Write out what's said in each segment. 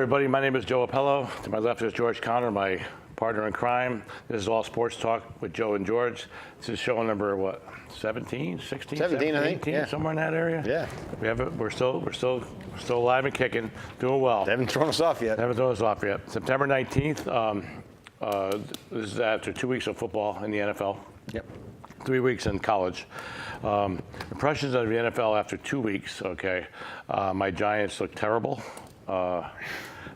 everybody. My name is Joe Appello. To my left is George Connor, my partner in crime. This is All Sports Talk with Joe and George. This is show number, what, 17, 16, 17, I think. 18, Yeah. somewhere in that area? Yeah. We have it. We're still alive and kicking, doing well. They haven't thrown us off yet. September 19th. This is after 2 weeks of football in the NFL. Yep. 3 weeks in college. Impressions of the NFL after 2 weeks, okay. My Giants look terrible.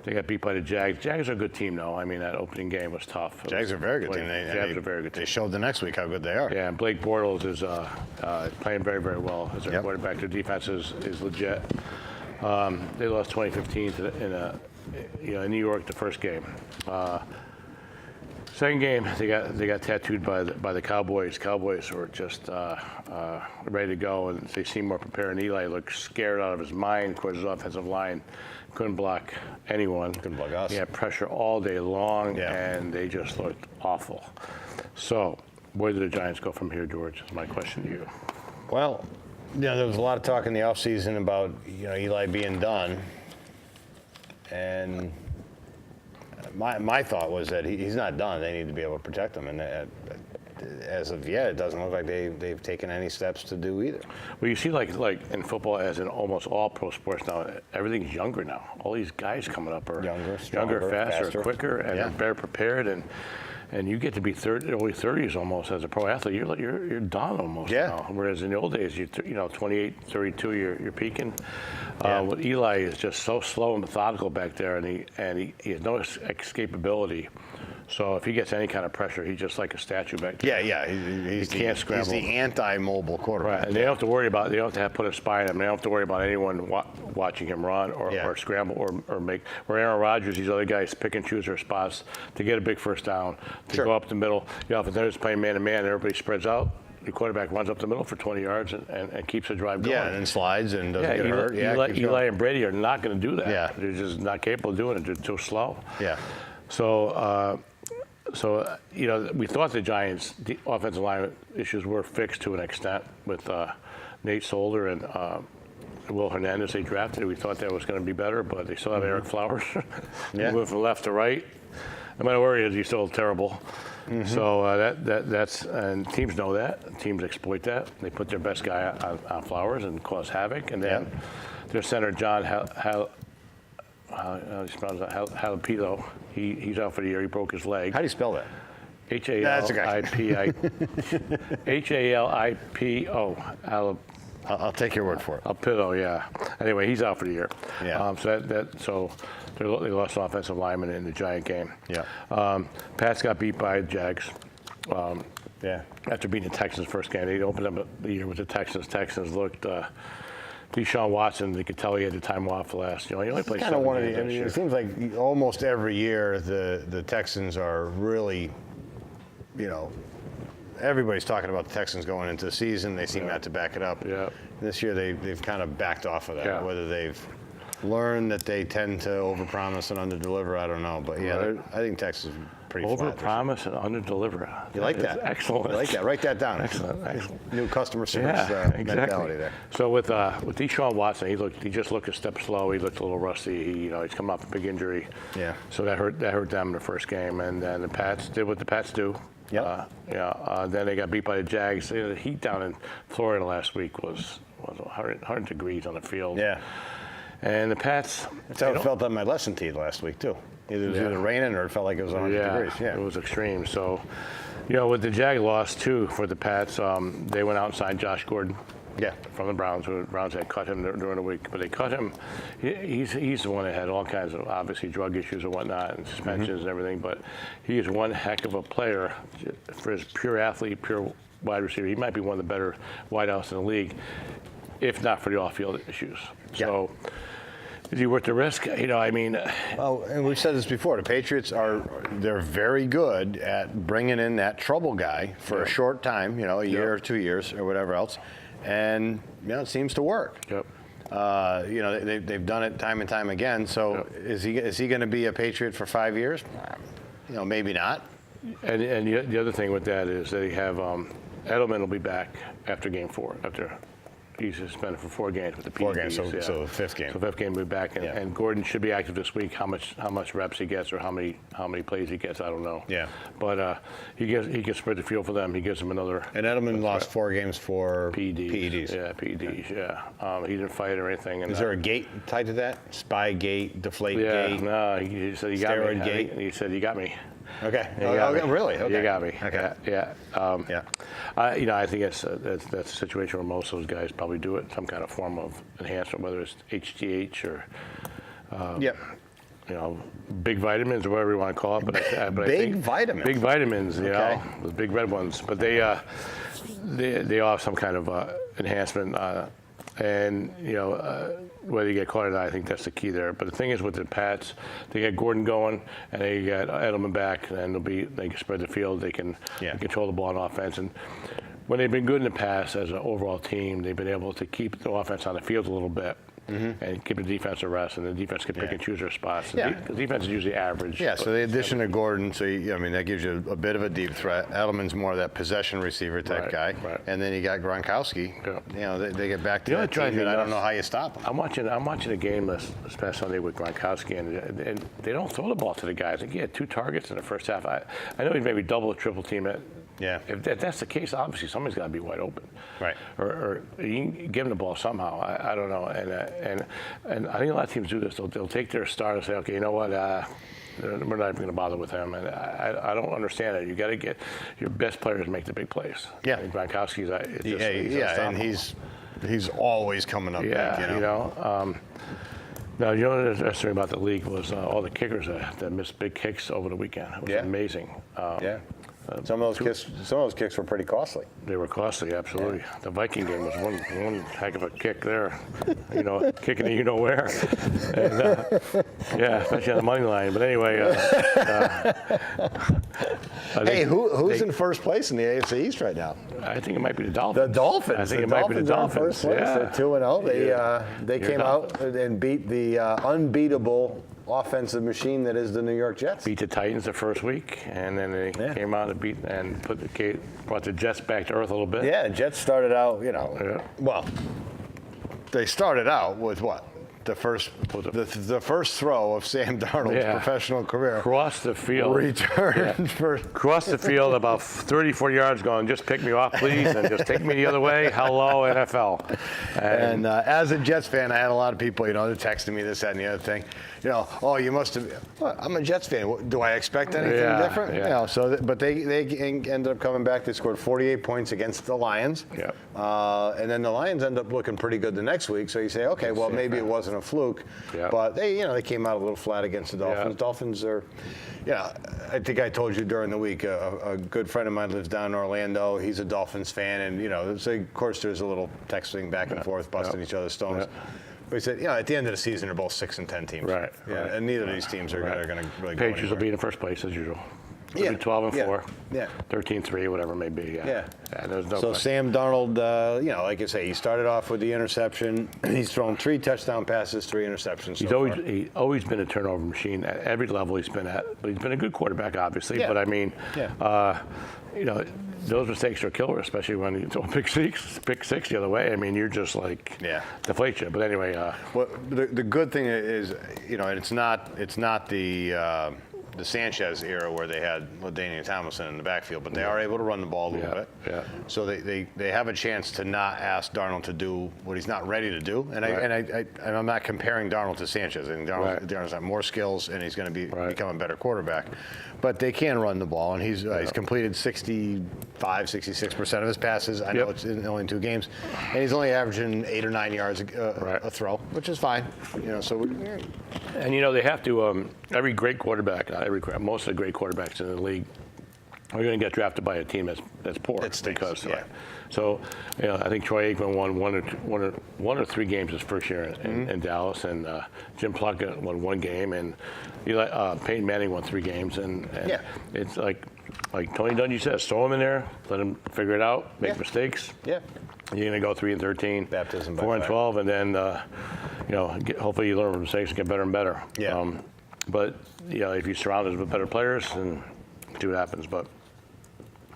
They got beat by the Jags. Jags are a good team, though. I mean, that opening game was tough. Jags are a very good team. Jags are a very good team. They showed the next week how good they are. Yeah, and Blake Bortles is playing very, very well as their quarterback. Their defense is legit. They lost 2015 in New York the first game. Second game, they got tattooed by the Cowboys. Cowboys were just ready to go, and they seemed more prepared. And Eli looked scared out of his mind. Of course, his offensive line couldn't block anyone. Couldn't block us. He had pressure all day long, and they just looked awful. So, where do the Giants go from here, George? Is my question to you. Well, there was a lot of talk in the offseason about Eli being done, and my thought was that he's not done. They need to be able to protect him, and as of yet, it doesn't look like they've taken any steps to do either. Well, you see, like in football, as in almost all pro sports now, everything's younger now. All these guys coming up are younger, stronger, faster, quicker, and are better prepared. And you get to be early 30s almost as a pro athlete. You're done almost now. Whereas in the old days, 28, 32, you're peaking. With Eli is just so slow and methodical back there, and he has no escapability. So if he gets any kind of pressure, he's just like a statue back there. He can't scramble. He's the anti-mobile quarterback. Right, and they don't have to worry about. They don't have to put a spy on him. They don't have to worry about anyone watching him run or scramble or make. Where Aaron Rodgers, these other guys pick and choose their spots to get a big first down, to go up the middle. If they're just playing man to man, everybody spreads out. The quarterback runs up the middle for 20 yards and keeps the drive going. Yeah, and then slides and doesn't get hurt. Eli and Brady are not going to do that. Yeah. They're just not capable of doing it. They're too slow. Yeah. So we thought the Giants' offensive line issues were fixed to an extent with Nate Solder and Will Hernandez they drafted. We thought that was going to be better, but they still have Eric Flowers. Moving from left to right. No matter where he is, he's still terrible. So that's and teams know that. Teams exploit that. They put their best guy on Flowers and cause havoc. And then their center, John Halapito, he's out for the year. He broke his leg. How do you spell that? Halipo. I'll take your word for it. Alpito, yeah. Anyway, he's out for the year. Yeah. So they lost an offensive lineman in the Giant game. Yeah. Pats got beat by the Jags. After beating the Texans first game, they opened up the year with the Texans. Texans looked. Deshaun Watson, they could tell he had the time off last. He only played 7 games this year. It seems like almost every year the Texans are really, everybody's talking about the Texans going into the season. They seem not to back it up. Yeah. This year they've kind of backed off of that. Whether they've learned that they tend to overpromise and underdeliver, I don't know. But I think Texas is pretty flat. Overpromise and underdeliver. You like that? Excellent. You like that? Write that down. Excellent. New customer service mentality there. So with Deshaun Watson, he just looked a step slow. He looked a little rusty. He's come off a big injury. Yeah. So that hurt them in the first game, and then the Pats did what the Pats do. Then they got beat by the Jags. The heat down in Florida last week was 100 degrees on the field. Yeah. And the Pats. That's how it felt on my lesson tee last week too. It was either raining or it felt like it was 100 degrees. Yeah, it was extreme. So, with the Jag loss too for the Pats, they went out and signed Josh Gordon. From the Browns. The Browns had cut him during the week, but they cut him. He's the one that had all kinds of obviously drug issues and whatnot, and suspensions and everything. But he is one heck of a player for his pure athlete, pure wide receiver. He might be one of the better wideouts in the league, if not for the off-field issues. So. Is he worth the risk? Well, and we've said this before. The Patriots they're very good at bringing in that trouble guy for a short time, a year or 2 years or whatever else, and it seems to work. They've done it time and time again. So is he going to be a Patriot for 5 years? Maybe not. And the other thing with that is they have Edelman will be back after Game 4, after he's suspended for 4 games with the PEDs. 4 games, so the 5th game. So 5th game will be back, and Gordon should be active this week. How much reps he gets or how many plays he gets, I don't know. Yeah. But he can spread the field for them. He gives them another. And Edelman lost 4 games for PEDs. Yeah, PEDs. Yeah. He didn't fight or anything. And is there a gate tied to that? Spy gate, deflate gate? No, he said, you got me. Steroid gate? He said, you got me. Okay. Really? Okay. You got me. Okay. Yeah. I think that's a situation where most of those guys probably do it, some kind of form of enhancement, whether it's HGH or, big vitamins or whatever you want to call it. But I think vitamins. Big vitamins, the big red ones. But they all have some kind of enhancement. And, whether you get caught or not, I think that's the key there. But the thing is with the Pats, they get Gordon going, and they get Edelman back, and they can spread the field. They can control the ball on offense. And when they've been good in the past as an overall team, they've been able to keep the offense on the field a little bit. And keep the defense a rest, and the defense can pick and choose their spots. The defense is usually average. Yeah, so the addition of Gordon, that gives you a bit of a deep threat. Edelman's more of that possession receiver type guy. Right. And then you got Gronkowski. Yeah. They get back to that team, and I don't know how you stop them. I'm watching a game this past Sunday with Gronkowski, and they don't throw the ball to the guys. I think he had 2 targets in the first half. I know he maybe double or triple team it. Yeah. If that's the case, obviously somebody's got to be wide open. Right. Or you can give them the ball somehow. I don't know. And I think a lot of teams do this. They'll take their star and say, okay, you know what? We're not even going to bother with him. And I don't understand it. You got to get your best players to make the big plays. Yeah. And Gronkowski's and he's always coming up big. Now, you know what was interesting about the league was all the kickers that missed big kicks over the weekend. It was amazing. Some of those kicks were pretty costly. They were costly, absolutely. Yeah. The Viking game was one heck of a kick there. Kicking it where. And, especially on the money line. But anyway. Hey, who's in first place in the AFC East right now? I think it might be the Dolphins. The Dolphins. I think it might be the Dolphins. Are in first place. Yeah. They're 2-0. They came out and beat the unbeatable offensive machine that is the New York Jets. Beat the Titans the first week, and then they came out and brought the Jets back to earth a little bit. Yeah, the Jets started out, well, they started out with what? The first throw of Sam Darnold's professional career. Across the field. Across the field about 34 yards going, just pick me off, please, and just take me the other way. Hello, NFL. And as a Jets fan, I had a lot of people, they're texting me this, that, and the other thing. You must have. Well, I'm a Jets fan. Do I expect anything different? Yeah. But they ended up coming back. They scored 48 points against the Lions. Yeah. And then the Lions end up looking pretty good the next week. So you say, okay, well, maybe it wasn't a fluke. Yeah. But they came out a little flat against the Dolphins. Yeah. Dolphins are, I think I told you during the week, a good friend of mine lives down in Orlando. He's a Dolphins fan. And, so of course, there's a little texting back and forth, busting each other's stones. Yeah. But he said, at the end of the season, they're both 6 and 10 teams. Right. And neither of these teams are going to really go Patriots will be in first place as usual. They'll be 12-4. Yeah. 13-3, whatever it may be. Yeah. There's no question. Sam Darnold, like I say, he started off with the interception. He's thrown 3 touchdown passes, 3 interceptions. He's always been a turnover machine at every level he's been at. But he's been a good quarterback, obviously. Yeah. But I mean, those mistakes are killer, especially when you throw pick six the other way. I mean, you're just deflate you. But anyway, well, the good thing is, it's not the Sanchez era where they had LaDainian Tomlinson in the backfield, but they are able to run the ball a little bit. Yeah. So they have a chance to not ask Darnold to do what he's not ready to do. And I'm not comparing Darnold to Sanchez. I think Darnold's got more skills and he's going to become a better quarterback. But they can run the ball, and he's completed 66% of his passes. I know it's only in 2 games, and he's only averaging 8 or 9 yards a throw, which is fine. And they have to. Every great quarterback, most of the great quarterbacks in the league are going to get drafted by a team that's poor. So, I think Troy Aikman won one or 3 games his first year in Dallas, and Jim Plunkett won 1 game, and Peyton Manning won 3 games, and it's like Tony Dungy says, throw him in there, let him figure it out, make mistakes. Yeah. You're going to go 3-13, baptism by 4-12, and then hopefully you learn from mistakes and get better and better. Yeah. But if you surround us with better players, then see what happens. But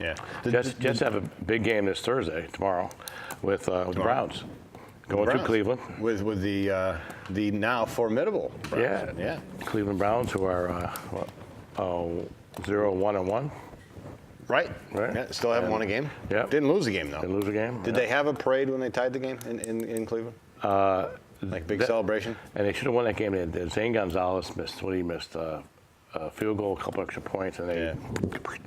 yeah, Jets have a big game this Thursday, tomorrow, with the Browns. Going to Cleveland. With the now formidable Browns. Yeah. Cleveland Browns, who are 0-1-1. Right. Right. Yeah, still haven't won a game. Yep. Didn't lose a game, though. Didn't lose a game. Did they have a parade when they tied the game in Cleveland? Like big celebration? And they should have won that game. Zane Gonzalez missed what he missed. A field goal, a couple extra points, and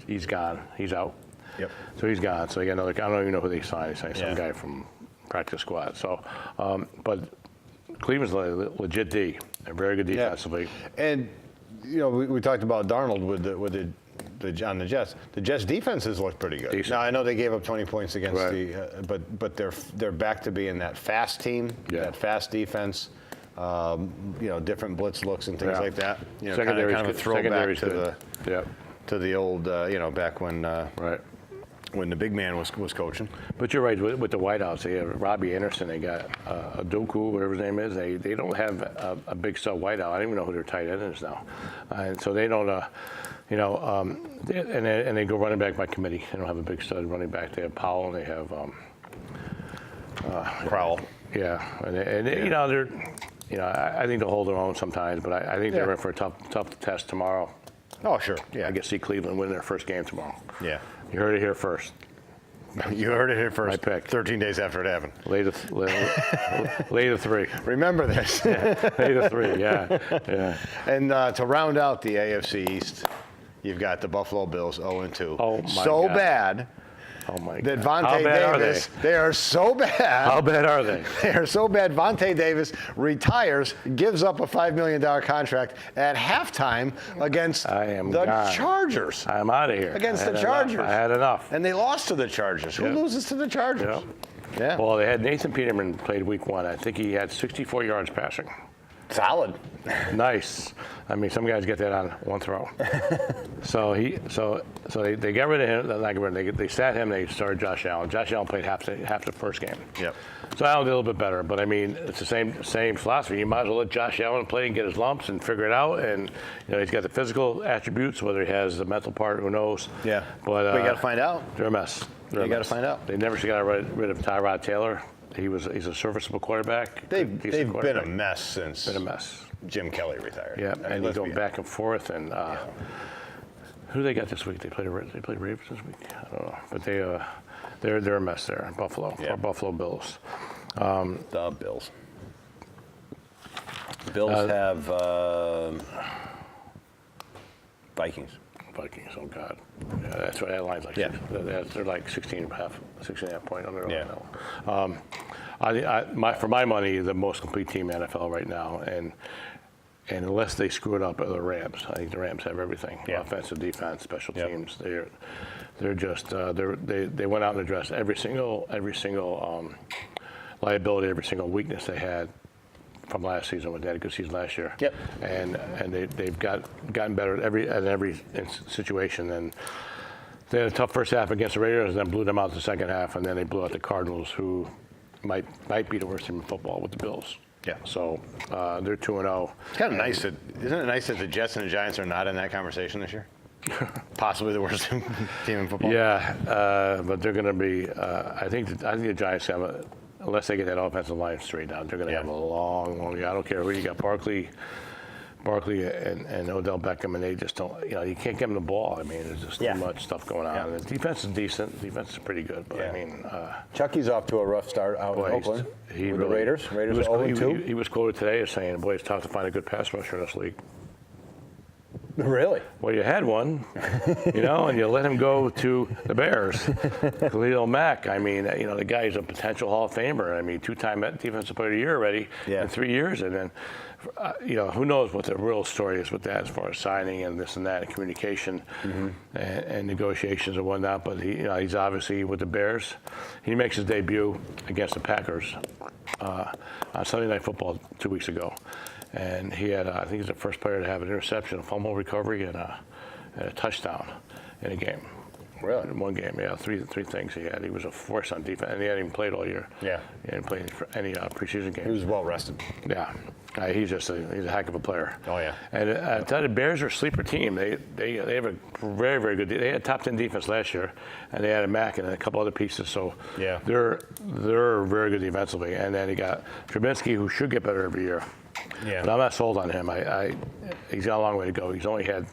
he's gone. He's out. Yep. So he's gone. So they got another. I don't even know who they signed. They signed some guy from practice squad. So, but Cleveland's a legit D. They're very good defensively. Yeah. And we talked about Darnold with the on the Jets. The Jets defenses look pretty good. Decent. Now I know they gave up 20 points against but they're back to being that fast team, that fast defense. Different blitz looks and things like that. Kind of a throwback to the old, back when when the big man was coaching. But you're right with the wideouts. They have Robbie Anderson. They got Adoku, whatever his name is. They don't have a big stud wideout. I don't even know who their tight end is now. And so they don't. And they go running back by committee. They don't have a big stud running back. They have Powell and they have Crowell. Yeah, and they're. I think they'll hold their own sometimes, but I think they're in for a tough test tomorrow. Oh, sure. Yeah. I can see Cleveland win their first game tomorrow. Yeah. You heard it here first. You heard it here first. My pick. 13 days after it happened. Late of 3. Remember this. Late of 3. Yeah. And to round out the AFC East, you've got the Buffalo Bills 0-2. Oh my so God. bad. Oh my That God. Vontae How bad Davis, are they are so bad. How bad are they? They are so bad. Vontae Davis retires, gives up a $5 million contract at halftime against the Chargers. I'm out of here. Against the Chargers. I had enough. And they lost to the Chargers. Who loses to the Chargers? Yeah. Well, they had Nathan Peterman played week 1. I think he had 64 yards passing. Solid. Nice. I mean, some guys get that on one throw. So they got rid of him. They sat him. They started Josh Allen. Josh Allen played half the first game. Yep. So Allen did a little bit better, but I mean, it's the same philosophy. You might as well let Josh Allen play and get his lumps and figure it out. And he's got the physical attributes. Whether he has the mental part, who knows? Yeah. But you got to find out. They're a mess. You got to find out. They never should got rid of Tyrod Taylor. He's a serviceable quarterback. They've been a mess since. Been a mess. Jim Kelly retired. Yeah, and they go back and forth. And who they got this week? They played Ravens this week. I don't know, but they're a mess there. Buffalo, or Buffalo Bills. The Bills. The Bills have Vikings. Vikings. Oh God. Yeah, that's right. That line's like they're like 16.5 point under now. For my money, the most complete team in NFL right now, and unless they screw it up, are the Rams. I think the Rams have everything: offensive, defense, special teams. They're just they went out and addressed every single liability, every single weakness they had from last season. They had a good season last year. Yep. And they've gotten better at every situation. And they had a tough first half against the Raiders, and then blew them out the second half, and then they blew out the Cardinals, who might be the worst team in football with the Bills. Yeah. So they're 2-0. It's kind of nice isn't it nice that the Jets and the Giants are not in that conversation this year? Possibly the worst team in football. Yeah, but they're going to be. I think the Giants have unless they get that offensive line straight down, they're going to have a long year. I don't care who you got, Barkley and Odell Beckham, and they just don't. You can't give them the ball. I mean, there's just too much stuff going on. Yeah. And the defense is decent. The defense is pretty good, but I mean, Chucky's off to a rough start out in Oakland with the Raiders. Raiders 0-2. He was quoted today as saying, "Boy, it's tough to find a good pass rusher in this league." Really? Well, you had one, and you let him go to the Bears. Khalil Mack, I mean, the guy is a potential Hall of Famer. I mean, 2-time Defensive Player of the Year already in 3 years. And then, who knows what the real story is with that as far as signing and this and that and communication and negotiations and whatnot. But he's obviously with the Bears. He makes his debut against the Packers on Sunday Night Football 2 weeks ago. And he had, I think he's the first player to have an interception, a fumble recovery, and a touchdown in a game. Really? In one game, yeah, three things he had. He was a force on defense, and he hadn't even played all year. Yeah. He hadn't played any preseason games. He was well rested. Yeah. He's he's a heck of a player. Oh, yeah. And I tell you, the Bears are a sleeper team. They have a very, very good. They had top 10 defense last year, and they had a Mack and a couple other pieces. So yeah, they're very good defensively. And then you got Trubinsky, who should get better every year. Yeah. But I'm not sold on him. He's got a long way to go. He's only had,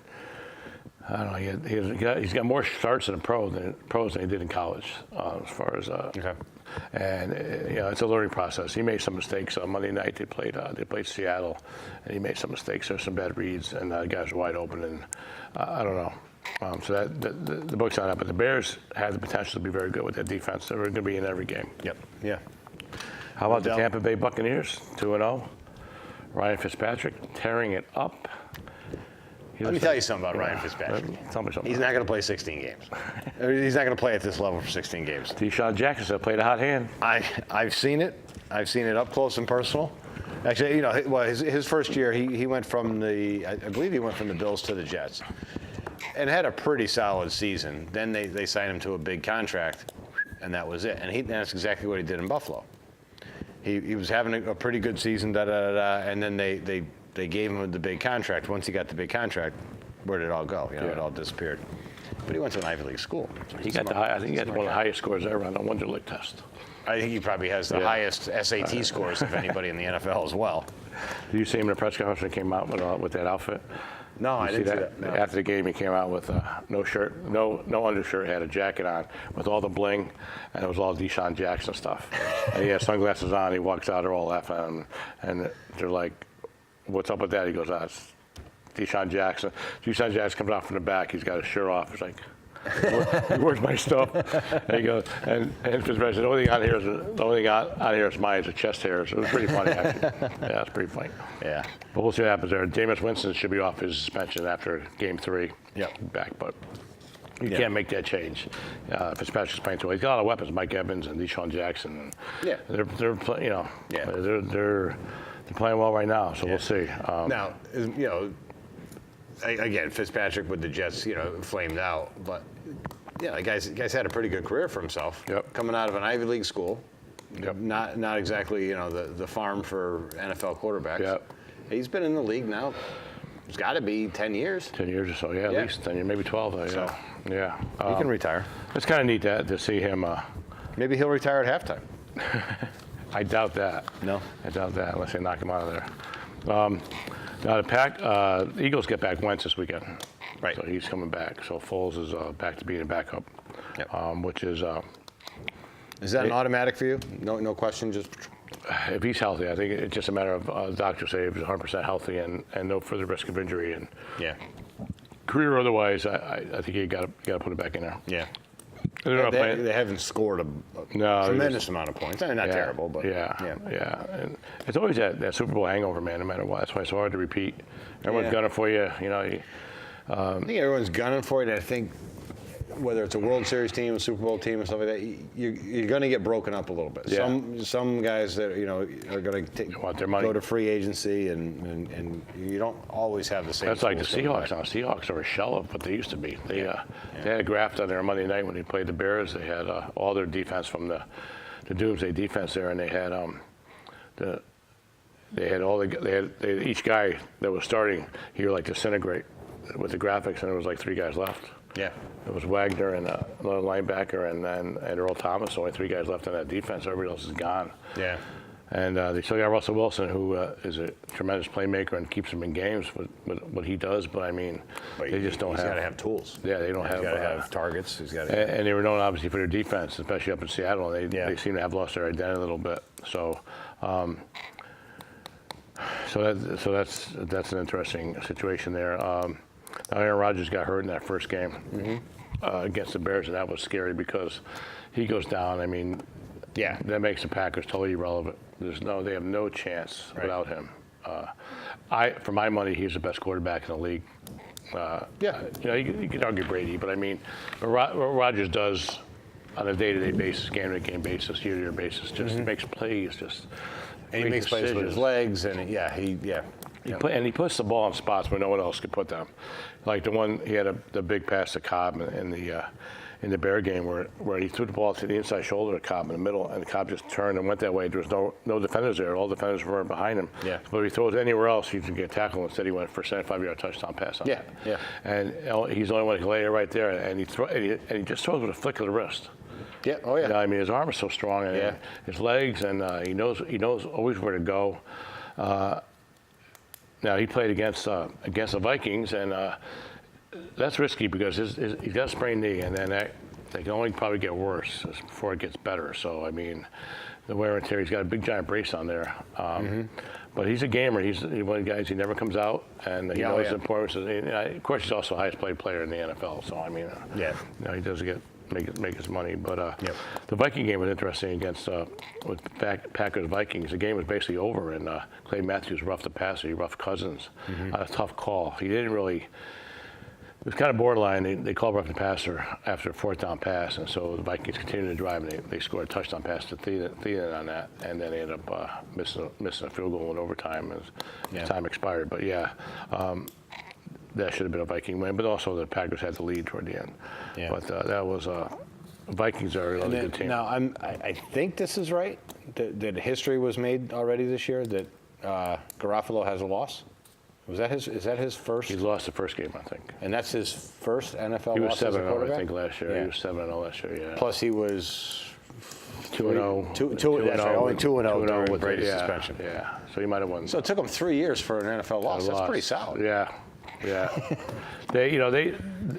I don't know, he's got more starts in the pros than he did in college, as far as. Okay. And it's a learning process. He made some mistakes on Monday night. They played Seattle, and he made some mistakes. There's some bad reads, and the guys were wide open. And I don't know. So that the book's on that. But the Bears have the potential to be very good with their defense. They're going to be in every game. Yep. Yeah. How about the Tampa Bay Buccaneers? 2-0. Ryan Fitzpatrick tearing it up. Let me tell you something about Ryan Fitzpatrick. Tell me something. He's not going to play 16 games. He's not going to play at this level for 16 games. Deshaun Jackson played a hot hand. I've seen it. I've seen it up close and personal. Actually, his first year, he went from I believe he went from the Bills to the Jets, and had a pretty solid season. Then they signed him to a big contract, and that was it. And that's exactly what he did in Buffalo. He was having a pretty good season, and then they gave him the big contract. Once he got the big contract, where did it all go? It all disappeared. But he went to an Ivy League school. He got I think he had one of the highest scores ever on the Wonderlic test. I think he probably has the highest SAT scores of anybody in the NFL as well. Did you see him in the press conference when he came out with that outfit? No, I didn't see that. No. After the game, he came out with no shirt, no undershirt, had a jacket on with all the bling, and it was all Deshaun Jackson stuff. And he had sunglasses on. He walks out, they're all laughing at him, and they're like, "What's up with that?" He goes, "It's Deshaun Jackson." Deshaun Jackson comes out from the back. He's got his shirt off. He's like, "Where's my stuff?" And he goes, and Fitzpatrick said, "The only thing on here is mine. Is a chest hair." So it was pretty funny, actually. Yeah, it's pretty funny. Yeah. But we'll see what happens there. Jameis Winston should be off his suspension after Game 3. Yep. Back, but you can't make that change. Fitzpatrick's playing too well. He's got a lot of weapons, Mike Evans and Deshaun Jackson. And yeah. They're playing well right now, so we'll see. Now, again, Fitzpatrick with the Jets, flamed out, but the guy's had a pretty good career for himself. Yep. Coming out of an Ivy League school. Yep. Not exactly, the farm for NFL quarterbacks. Yep. He's been in the league now. It's got to be 10 years. 10 years or so, at least 10 years, maybe 12. So, yeah. He can retire. It's kind of neat to see him. Maybe he'll retire at halftime. I doubt that. No? I doubt that unless they knock him out of there. Now the Eagles get back Wentz this weekend. Right. So he's coming back. So Foles is back to being a backup, which is. Is that an automatic for you? No question, just. If he's healthy, I think it's just a matter of the doctors say if he's 100% healthy and no further risk of injury and career otherwise, I think you got to put it back in there. Yeah. They haven't scored a tremendous amount of points. I mean, not terrible, but yeah. And it's always that Super Bowl hangover, man. No matter what, that's why it's so hard to repeat. Everyone's gunning for you. I think everyone's gunning for it. I think whether it's a World Series team, a Super Bowl team, or stuff like that, you're going to get broken up a little bit. Yeah. Some guys that are going to want their money. Go to free agency, and you don't always have the same. That's like the Seahawks now. Seahawks are a shell of what they used to be. They had a graft on there on Monday night when they played the Bears. They had all their defense from the Doomsday defense there, and they had each guy that was starting here like disintegrate with the graphics, and there was like 3 guys left. Yeah. It was Wagner and another linebacker and Earl Thomas. Only 3 guys left on that defense. Everybody else is gone. Yeah. And they still got Russell Wilson, who is a tremendous playmaker and keeps them in games with what he does. But I mean, they just don't have. He's got to have tools. Yeah, they don't have. He's got to have targets. He's got. And they were known obviously for their defense, especially up in Seattle. And they seem to have lost their identity a little bit. So. So that's an interesting situation there. Aaron Rodgers got hurt in that first game against the Bears, and that was scary because he goes down. I mean, that makes the Packers totally irrelevant. They have no chance without him. For my money, he's the best quarterback in the league. You could argue Brady, but I mean, what Rodgers does on a day-to-day basis, game-to-game basis, year-to-year basis, just makes plays, and he makes plays with his legs, and he puts the ball in spots where no one else could put them. Like the one he had the big pass to Cobb in in the Bear game where he threw the ball to the inside shoulder of Cobb in the middle, and Cobb just turned and went that way. There was no defenders there. All defenders were behind him. Yeah. But if he throws anywhere else, he can get tackled. Instead, he went for a 75-yard touchdown pass on that. Yeah. And he's the only one who can lay it right there, and he just throws with a flick of the wrist. Yeah. Oh, yeah. You know, I mean, his arm is so strong, and his legs, and he knows always where to go. Now he played against the Vikings, and that's risky because he's got a sprained knee, and then they can only probably get worse before it gets better. So I mean, the wear and tear. He's got a big giant brace on there, but he's a gamer. He's one of the guys. He never comes out, and he knows the importance. Of course, he's also the highest paid player in the NFL. So I mean, you know, he does make his money. But the Viking game was interesting against with Packers Vikings. The game was basically over, and Clay Matthews roughed the passer. He roughed Cousins on a tough call. He didn't really. It was kind of borderline. They called rough the passer after a fourth down pass, and so the Vikings continued to drive, and they scored a touchdown pass to Thielen on that, and then they ended up missing a field goal in overtime as time expired. But that should have been a Viking win, but also the Packers had the lead toward the end. Yeah. But that was Vikings are a really good team. Now I think this is right. That history was made already this year. That Garofalo has a loss. Is that his first? He lost the first game, I think. And that's his first NFL he was loss as a 7-0, I think, last year. Yeah. He was 7-0 last year, yeah. Plus he was 2-0. That's right, only 2-0 during with Brady's suspension. Yeah, so he might have won. So it took him 3 years for an NFL loss. That's pretty solid. Yeah.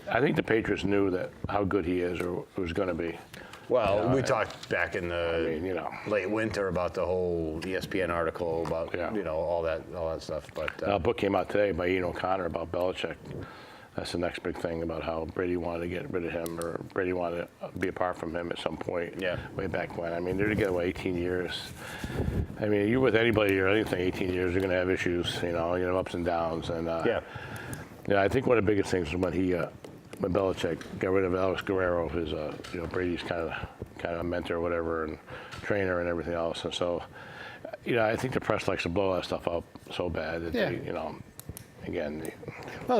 I think the Patriots knew how good he is or was going to be. Well, we talked back in the late winter about the whole ESPN article about all that stuff. But a book came out today by E019 about Belichick. That's the next big thing about how Brady wanted to get rid of him, or Brady wanted to be apart from him at some point. Yeah. Way back when. I mean, they're together 18 years. I mean, you're with anybody or anything 18 years, you're going to have issues. You have ups and downs. And I think one of the biggest things was when Belichick got rid of Alex Guerrero, who's Brady's kind of mentor or whatever, and trainer and everything else. And so, I think the press likes to blow that stuff up so bad that they, again. Well,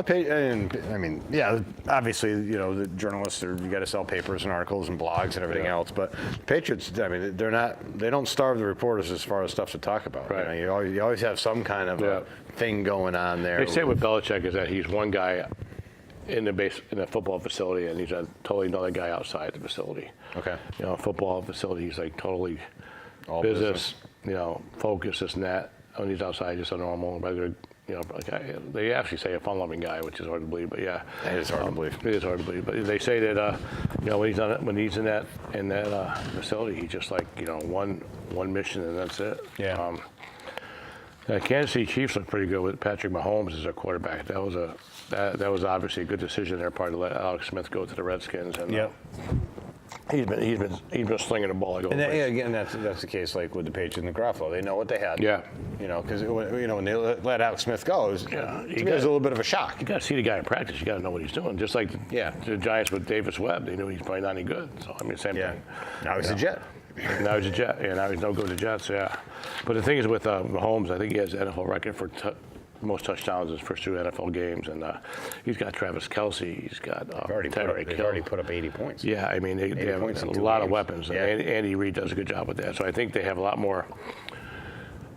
obviously, the journalists you got to sell papers and articles and blogs and everything else. But Patriots, they don't starve the reporters as far as stuff to talk about. Right. You always have some kind of a thing going on there. They say with Belichick is that he's one guy in the football facility, and he's a totally another guy outside the facility. Okay. Football facility, he's like totally all business. Focus, this and that. When he's outside, just a normal, regular, they actually say a fun-loving guy, which is hard to believe, but yeah. It is hard to believe. It is hard to believe, but they say that, when he's in that facility, he's just like, one mission and that's it. Yeah. Kansas City Chiefs look pretty good with Patrick Mahomes as their quarterback. That was obviously a good decision on their part to let Alex Smith go to the Redskins. And he's been slinging the ball like and again, that's the case like with the Patriots and the Garofalo. They know what they had. Yeah. Because when they let Alex Smith go, it was a little bit of a shock. You got to see the guy in practice. You got to know what he's doing. Just like the Giants with Davis Webb, they knew he's probably not any good. So same thing. Now he's a Jet. Now he's a Jet. Yeah, now he's no good to Jets. Yeah. But the thing is with Mahomes, I think he has the NFL record for most touchdowns in his first 2 NFL games, and he's got Travis Kelce. He's got they've already put up 80 points. Yeah, I mean they have a lot of weapons. Yeah. And Andy Reid does a good job with that. So I think they have a lot more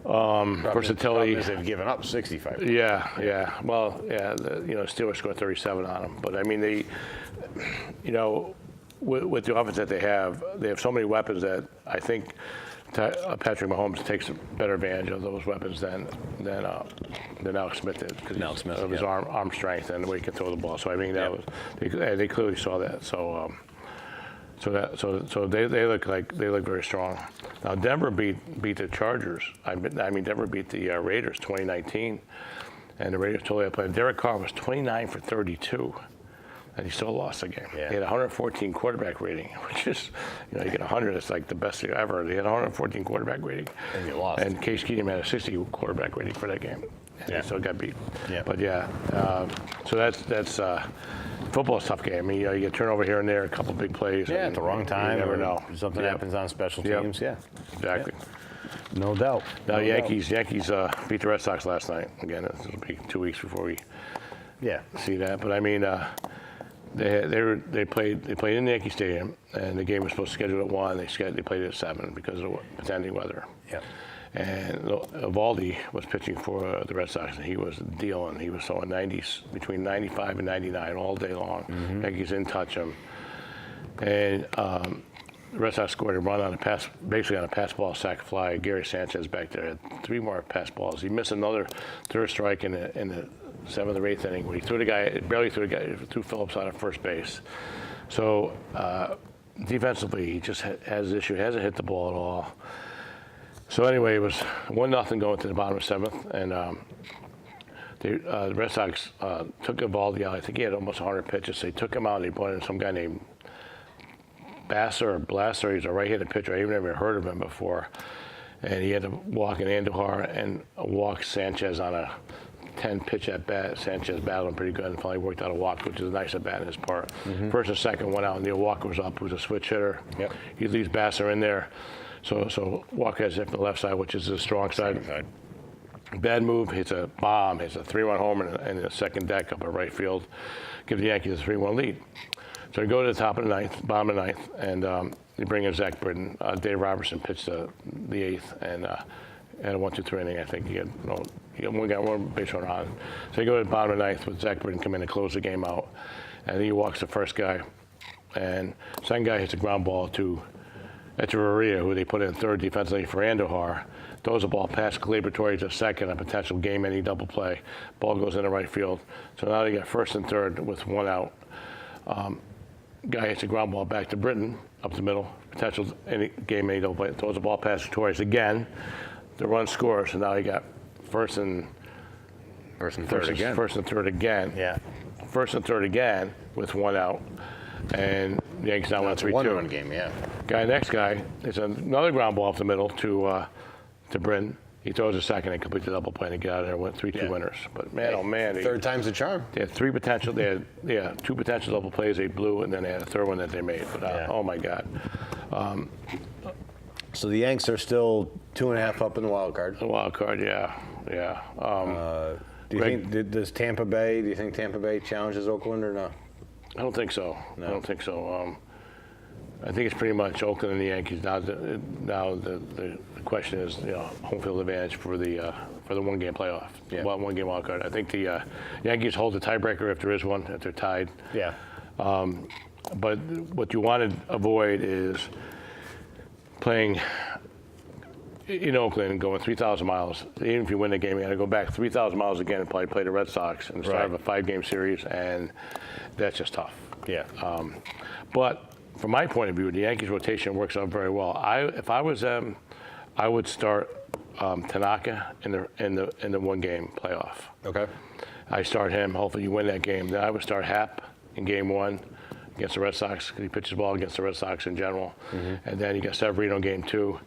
versatility. They've given up 65. Yeah. Well, Steelers scored 37 on them, but I mean they, with the offense that they have so many weapons that I think Patrick Mahomes takes a better advantage of those weapons than Alex Smith did because of his arm strength and the way he can throw the ball. So I mean they clearly saw that. So they look very strong. Now Denver beat the Chargers. I mean Denver beat the Raiders 2019, and the Raiders totally outplayed. Derek Carr was 29 for 32. And he still lost the game. Yeah. He had 114 quarterback rating, which is, you get 100, it's like the best ever. He had 114 quarterback rating. And he lost. And Case Keenum had a 60 quarterback rating for that game. And he still got beat. Yeah. But so that's football's a tough game. I mean, you get turnover here and there, a couple big plays. Yeah, at the wrong time. You never know. Something happens on special teams. Yeah. Exactly. No doubt. Now Yankees beat the Red Sox last night. Again, it'll be 2 weeks before we see that. But I mean, They played in the Yankee Stadium, and the game was supposed to schedule at 1. They played it at 7 because of pending weather. Yep. And Eovaldi was pitching for the Red Sox, and he was dealing. He was throwing 90s, between 95 and 99 all day long. Yankees didn't touch him. And the Red Sox scored a run on a pass, basically on a pass ball sac fly. Gary Sanchez back there had 3 more pass balls. He missed another third strike in the 7th or 8th inning where he barely threw Phillips out of first base. So defensively, he just has issue. He hasn't hit the ball at all. So anyway, it was 1-0 going to the bottom of 7th, and the Red Sox took Eovaldi out. I think he had almost 100 pitches. So they took him out, and they brought in some guy named Blaster. He's a right-handed pitcher. I even never heard of him before. And he had to walk an Andujar and walk Sanchez on a 10-pitch at bat. Sanchez battled him pretty good and finally worked out a walk, which is a nice at bat on his part. First and second went out, and Neil Walker was up, who was a switch hitter. Yep. He leaves Basser in there. So Walker has hit from the left side, which is the strong side. Bad move, hits a bomb, hits a 3-run homer in the second deck up at right field, gives the Yankees a 3-1 lead. So they go to the top of the 9th, bottom of the 9th, and they bring in Zach Britton. Dave Robertson pitched the 8th and had a 1-2-3 inning. I think he had one base runner on. So they go to the bottom of the 9th with Zach Britton come in and close the game out. And he walks the first guy, and second guy hits a ground ball to Echeverria, who they put in third defensively for Andujar. Throws the ball past Calabratory to second, a potential game-ending double play. Ball goes into right field. So now they got first and third with 1 out. Guy hits a ground ball back to Britton, up the middle. Potential game-ending double play. Throws the ball past Torres again. The run scores, and now you got first and third again. Yeah. First and third again with 1 out. And the Yankees now won 3-2. 1-run game, yeah. Next guy, it's another ground ball off the middle to Britton. He throws a second and completes the double play and get out of there. Went 3-2 winners. But man, oh man, third time's the charm. They had 2 potential double plays they blew, and then they had a third one that they made. But oh my God. So the Yanks are still 2.5 up in the wild card. The wild card, yeah. Do you think does Tampa Bay? Do you think Tampa Bay challenges Oakland or no? I don't think so. No. I don't think so. I think it's pretty much Oakland and the Yankees. Now the question is, home field advantage for the 1-game playoff, 1-game wild card. I think the Yankees hold the tiebreaker if there is one, if they're tied. Yeah. But what you want to avoid is playing in Oakland and going 3,000 miles. Even if you win the game, you got to go back 3,000 miles again and probably play the Red Sox and start of a 5-game series, and that's just tough. Yeah. But from my point of view, the Yankees rotation works out very well. If I was them, I would start Tanaka in the 1-game playoff. Okay. I start him. Hopefully you win that game. Then I would start Happ in game 1 against the Red Sox because he pitches ball against the Red Sox in general. And then you got Severino in game 2.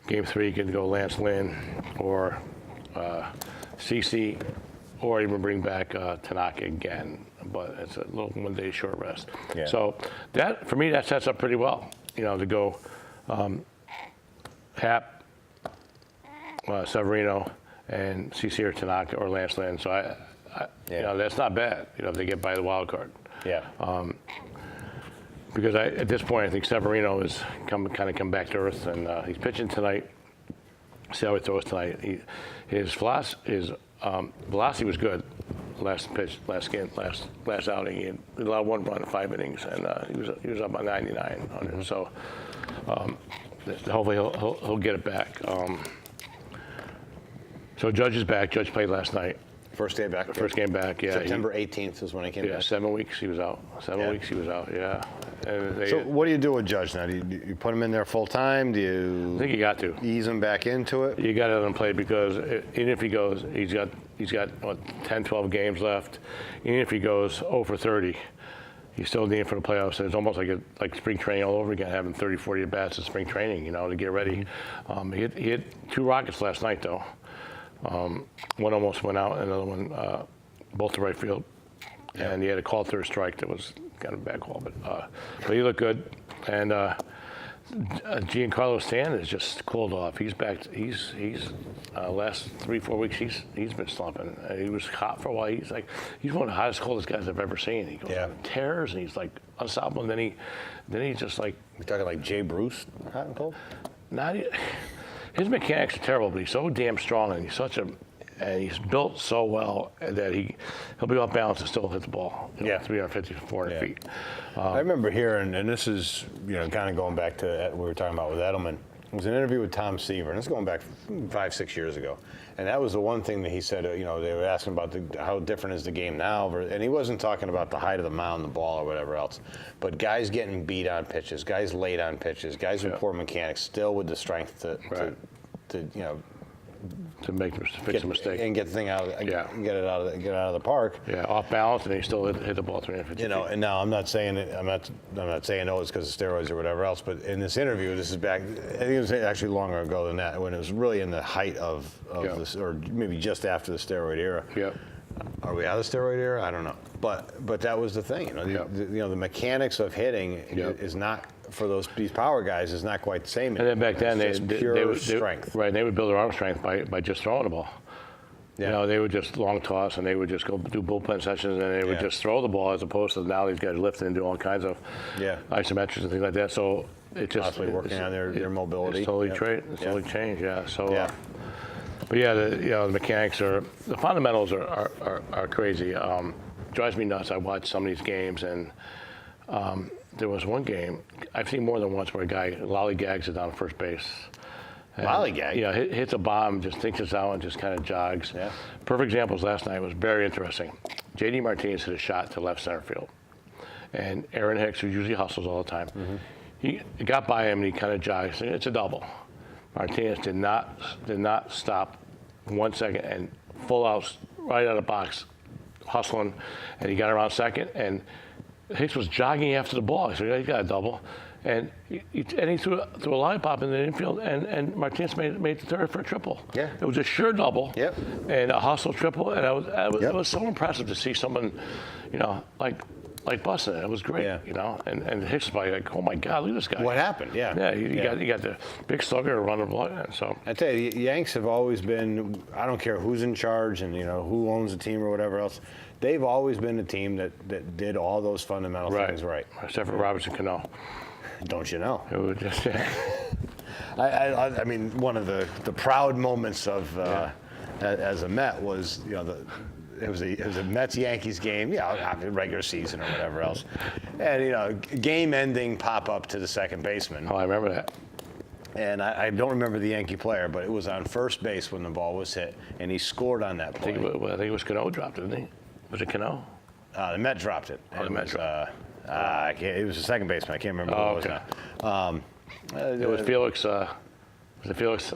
Game 3, you can go Lance Lynn or CC, or even bring back Tanaka again. But it's a little 1-day short rest. Yeah. So that, for me, that sets up pretty well. To go Happ, Severino, and CC or Tanaka or Lance Lynn. So that's not bad. If they get by the wild card. Yeah. Because at this point, I think Severino has come back to earth, and he's pitching tonight. See how he throws tonight. His velocity was good last outing. He allowed 1 run in 5 innings, and he was up by 99 on it. So hopefully he'll get it back. So Judge is back. Judge played last night. First day back. First game back, yeah. September 18th is when he came back. Yeah, 7 weeks he was out. 7 weeks he was out, yeah. And So what do you do with Judge now? Do you put him in there full time? Do you I think you got to. ease him back into it? You got to let him play because even if he goes, he's got what, 10, 12 games left. Even if he goes 0 for 30, he's still in for the playoffs. And it's almost like spring training all over again, having 30, 40 at-bats in spring training, to get ready. He hit 2 rockets last night, though. One almost went out, another one both to right field, and he had a called third strike that was kind of a bad call, but he looked good. And Giancarlo Stanton is just cooled off. He's back. He's last 3-4 weeks he's been slumping. He was hot for a while. He's one of the hottest, coldest guys I've ever seen. He goes on tears and he's like unstoppable. And then he's just like. You're talking like Jay Bruce, hot and cold. His mechanics are terrible, but he's so damn strong and he's built so well that he'll be off balance and still hit the ball. 350 to 400 feet. I remember hearing, and this is kind of going back to what we were talking about with Edelman. It was an interview with Tom Seaver, and this is going back 5-6 years ago. And that was the one thing that he said. They were asking about how different is the game now, and he wasn't talking about the height of the mound, the ball, or whatever else. But guys getting beat on pitches, guys late on pitches, guys with poor mechanics, still with the strength to fix a mistake and get the thing out, get it out of the park. Yeah, off balance, and he still hit the ball 350 feet. And now I'm not saying it. I'm not saying it's because of steroids or whatever else. But in this interview, this is back. I think it was actually longer ago than that, when it was really in the height of this, or maybe just after the steroid era. Yeah. Are we out of the steroid era? I don't know. But that was the thing. The mechanics of hitting is not. For these power guys, is not quite the same. And then back then, they would strength. Right, they would build their arm strength by just throwing the ball. Yeah. They would just long toss, and they would just go do bullpen sessions, and they would just throw the ball, as opposed to now these guys lifting and do all kinds of isometrics and things like that. So it just possibly working on their mobility. It's totally totally changed. Yeah. So. But the mechanics the fundamentals are crazy. Drives me nuts. I watch some of these games and. There was one game I've seen more than once where a guy lollygags it down first base. Lollygag? Hits a bomb, just thinks it's out and just kind of jogs. Yeah. Perfect examples last night was very interesting. J.D. Martinez hit a shot to left center field. And Aaron Hicks, who usually hustles all the time, he got by him and he kind of jogs. It's a double. Martinez did not stop 1 second and full out right out of the box, hustling, and he got around second, and Hicks was jogging after the ball. So he got a double. And he threw a lollipop in the infield, and Martinez made the third for a triple. Yeah. It was a sure double. Yep. And a hustle triple. And it was so impressive to see someone, like busting it. It was great, And Hicks was like, oh my God, look at this guy. What happened? Yeah. Yeah, you got the big slugger running blood. So I tell you, Yanks have always been. I don't care who's in charge and who owns the team or whatever else. They've always been a team that did all those fundamental things right. Except for Robinson Cano. Don't you know? It was just. I mean, one of the proud moments of as a Met was it was a Mets-Yankees game, regular season or whatever else, and game-ending pop-up to the second baseman. Oh, I remember that. And I don't remember the Yankee player, but it was on first base when the ball was hit, and he scored on that play. I think it was Cano dropped it, didn't he? Was it Cano? The Met dropped it. Oh, the Met dropped it. It was the second baseman. I can't remember who it was now. It was Felix. Was it Felix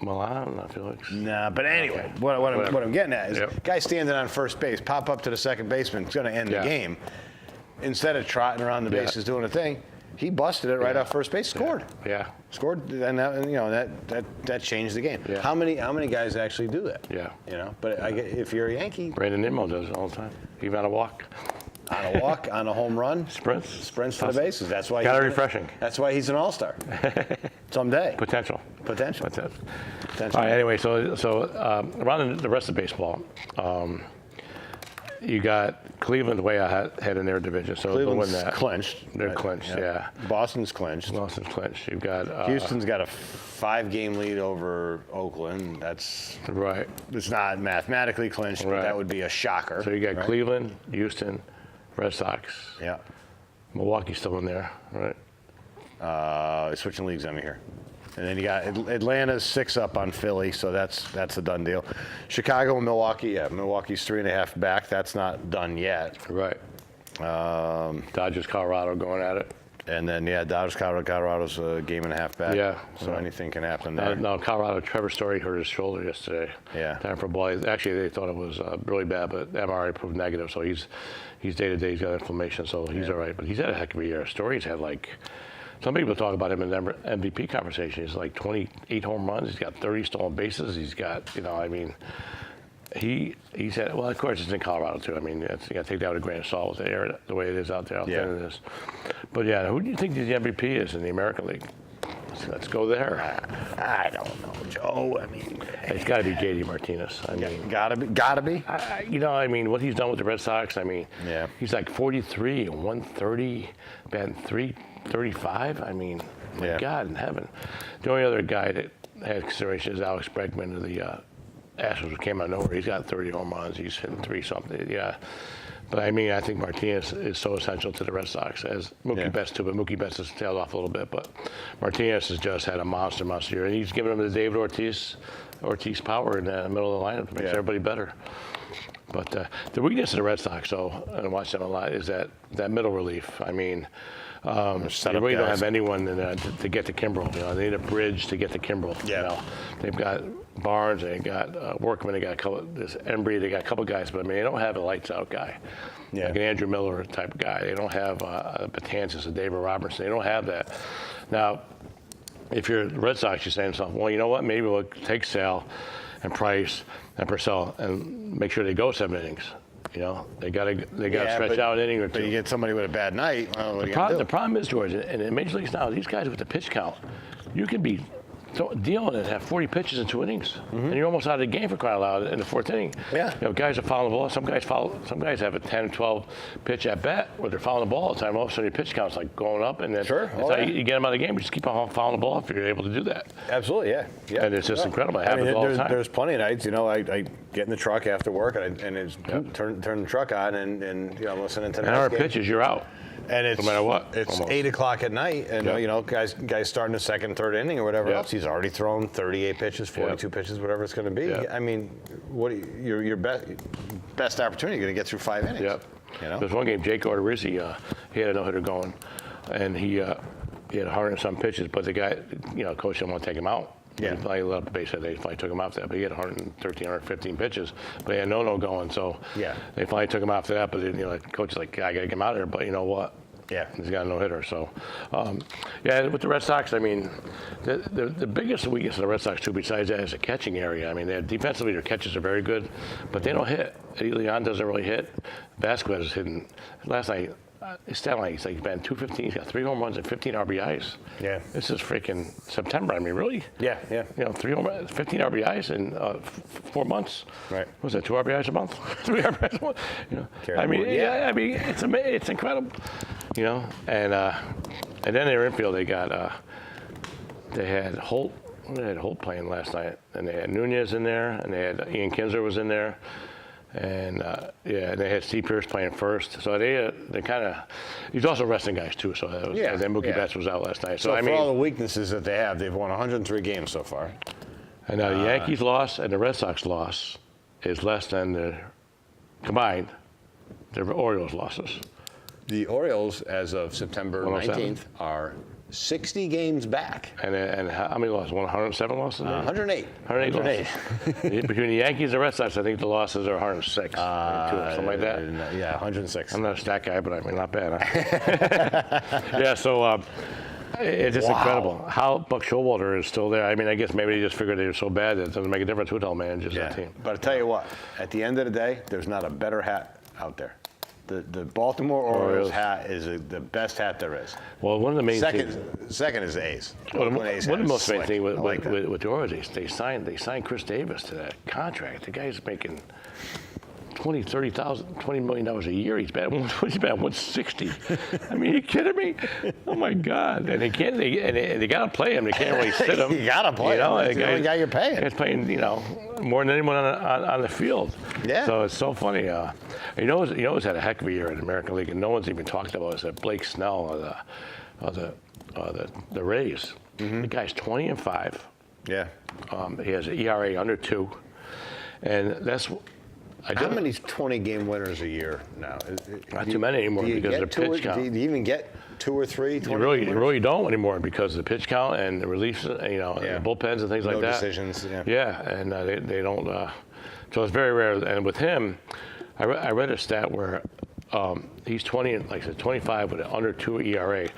Milan? Not Felix. Nah, but anyway, what I'm getting at is guy standing on first base, pop up to the second baseman, it's going to end the game. Instead of trotting around the bases doing a thing, he busted it right off first base, scored. Yeah. Scored, and that changed the game. Yeah. How many guys actually do that? Yeah. But if you're a Yankee, Brandon Nimmo does it all the time, even on a walk. On a walk, on a home run, sprints to the bases. That's why. Kind of refreshing. That's why he's an all-star. Someday. Potential. All right. Anyway, so around the rest of baseball, you got Cleveland way ahead in their division. So Cleveland's they'll win that. Clinched. They're clinched. Yeah. Boston's clinched. You've got Houston's got a 5-game lead over Oakland. That's right. It's not mathematically clinched, but that would be a shocker. So you got Cleveland, Houston, Red Sox. Yeah. Milwaukee's still in there, right? Switching leagues on me here. And then you got Atlanta's 6 up on Philly, so that's a done deal. Chicago and Milwaukee, Milwaukee's 3.5 back. That's not done yet. Right. Dodgers, Colorado going at it. And then, Dodgers, Colorado's a 1.5 back. Yeah. So anything can happen there. No, Colorado, Trevor Story hurt his shoulder yesterday. Yeah. Time for a ball. Actually, they thought it was really bad, but MRI proved negative, so he's day-to-day. He's got inflammation, so he's all right. But he's had a heck of a year. Story's had some people talk about him in the MVP conversation. He's 28 home runs. He's got 30 stolen bases. He's got, he said, well, of course it's in Colorado too. I mean, you got to take that with a grain of salt with the air, the way it is out there, how thin it is. But yeah, who do you think the MVP is in the American League? Let's go there. I don't know, Joe. I mean, It's got to be JD Martinez. I mean, gotta be. I mean, what he's done with the Red Sox. I mean, Yeah. he's like 43 and 130, batting 335. I mean, my Yeah. God in heaven. The only other guy that had consideration is Alex Bregman of the Astros, who came out of nowhere. He's got 30 home runs. He's hitting 3-something. Yeah. But I mean, I think Martinez is so essential to the Red Sox, as Mookie Betts too. But Mookie Betts has tailed off a little bit. But Martinez has just had a monster year, and he's giving him the David Ortiz power in the middle of the lineup. Makes everybody better. But the weakness of the Red Sox, though, and I watch them a lot, is that middle relief. I mean, they really don't have anyone to get to Kimbrel. You know, they need a bridge to get to Kimbrel. Yeah. You know, they've got Barnes, they got Workman, they got a couple. This Embry, they got a couple guys, but I mean, they don't have a lights out guy, like an Andrew Miller type guy. They don't have a Betances, a David Robertson. They don't have that. Now, if you're the Red Sox, you're saying to yourself, well, you know what? Maybe we'll take Sale and Price and Purcell and make sure they go 7 innings. You know, they got to stretch out an inning or two. But you get somebody with a bad night. Well, what The problem is, George, and in Major Leagues now, these guys with the pitch count, you can be dealing and have 40 pitches in 2 innings, and you're almost out of the game for crying out loud in the 4th inning. Yeah. You know, guys are fouling the ball. Some guys have a 10, 12 pitch at bat where they're fouling the ball all the time. All of a sudden, your pitch count's like going up, and then that's how you get them out of the game. You just keep on fouling the ball if you're able to do that. Absolutely, yeah. And it's just incredible. It happens all the time. There's plenty of nights, you know, I get in the truck after work and it's turn the truck on and you know, I'm listening to the and our pitches, you're out. And it's, no matter what. It's almost. 8 o'clock at ninight, and you know, guys starting the 2nd, 3rd inning or whatever else. He's already thrown 38 pitches, 42 pitches, whatever it's going to be. Yep. I mean, your best opportunity going to get through 5 innings. Yep. You know? There's one game, Jake Odorizzi, he had a no-hitter going, and he had 100 and some pitches, but the guy, you know, coach didn't want to take him out. Yeah. He probably let up the base. They finally took him off that, but he had 113, 115 pitches, but he had no going. So they finally took him after that. But then, you know, the coach is like, I got to get him out of there. But you know what? Yeah, he's got a no-hitter. So, with the Red Sox, I mean, the biggest weakness of the Red Sox, too, besides that, is the catching area. I mean, defensively, their catches are very good, but they don't hit. Eddie Leon doesn't really hit. Vasquez is hitting. Last night, his stat line, he's like batting 215. He's got 3 home runs and 15 RBIs. Yeah. This is freaking September. I mean, really? Yeah. You know, 3 home runs, 15 RBIs in 4 months. Right. What was that, 2 RBIs a month? 3 RBIs a month? You know, I mean, I mean, it's incredible. You know, and then their infield, they had Holt. They had Holt playing last night, and they had Nunez in there, and they had Ian Kinsler was in there, and and they had Steve Pearce playing first. So they kind of. He's also resting guys too. So that was, and then Mookie Betts was out last night. So I mean, for all the weaknesses that they have, they've won 103 games so far. And now the Yankees' loss and the Red Sox loss is less than the combined the Orioles' losses. The Orioles, as of September 19th, are 60 games back. And how many losses? 107 losses? 108. 108 losses. Between the Yankees and the Red Sox, I think the losses are 106. Something like that. Yeah, 106. I'm not a stat guy, but I mean, not bad. Huh? So it's just incredible how Buck Showalter is still there. I mean, I guess maybe they just figured they were so bad that it doesn't make a difference who the hell manages that team. But I tell you what, at the end of the day, there's not a better hat out there. The Baltimore Orioles hat is the best hat there is. Well, one of the main second is the A's. One of the most main things with the Orioles, they signed Chris Davis to that contract. The guy's making $20 million a year. He's batting 160. I mean, are you kidding me? Oh my God! And they can't. They got to play him. They can't really sit him. You got to play him. That's the only guy you're paying. He's playing, more than anyone on the field. Yeah. So it's so funny. You know who's had a heck of a year in the American League, and no one's even talked about is that Blake Snell of the Rays. Mm-hmm. The guy's 20-5. Yeah. He has an ERA under 2, and that's. How many 20-game winners a year now? Not too many anymore because of the pitch count. Do you even get 2 or 3? You really don't anymore because of the pitch count and the reliefs, and the bullpens and things like that. No decisions. Yeah, and they don't. So it's very rare. And with him, I read a stat where He's 20, like I said, 25 with an under 2 ERA.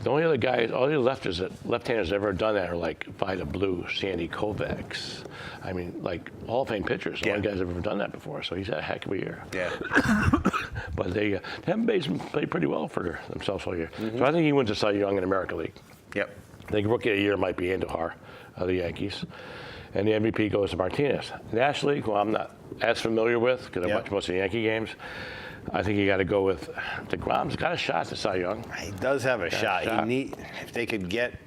The only other guys, all the left-handers that ever done that are like Vida Blue, Sandy Koufax. I mean, like Hall of Fame pitchers. The only guys that have ever done that before. So he's had a heck of a year. Yeah. But they haven't played pretty well for themselves all year. So I think he wins the Cy Young in American League. Yep. I think Rookie of the Year might be Andujar of the Yankees. And the MVP goes to Martinez. National League, who I'm not as familiar with because I watch most of the Yankee games, I think you got to go with DeGrom's got a shot to Cy Young. He does have a shot. If they could get,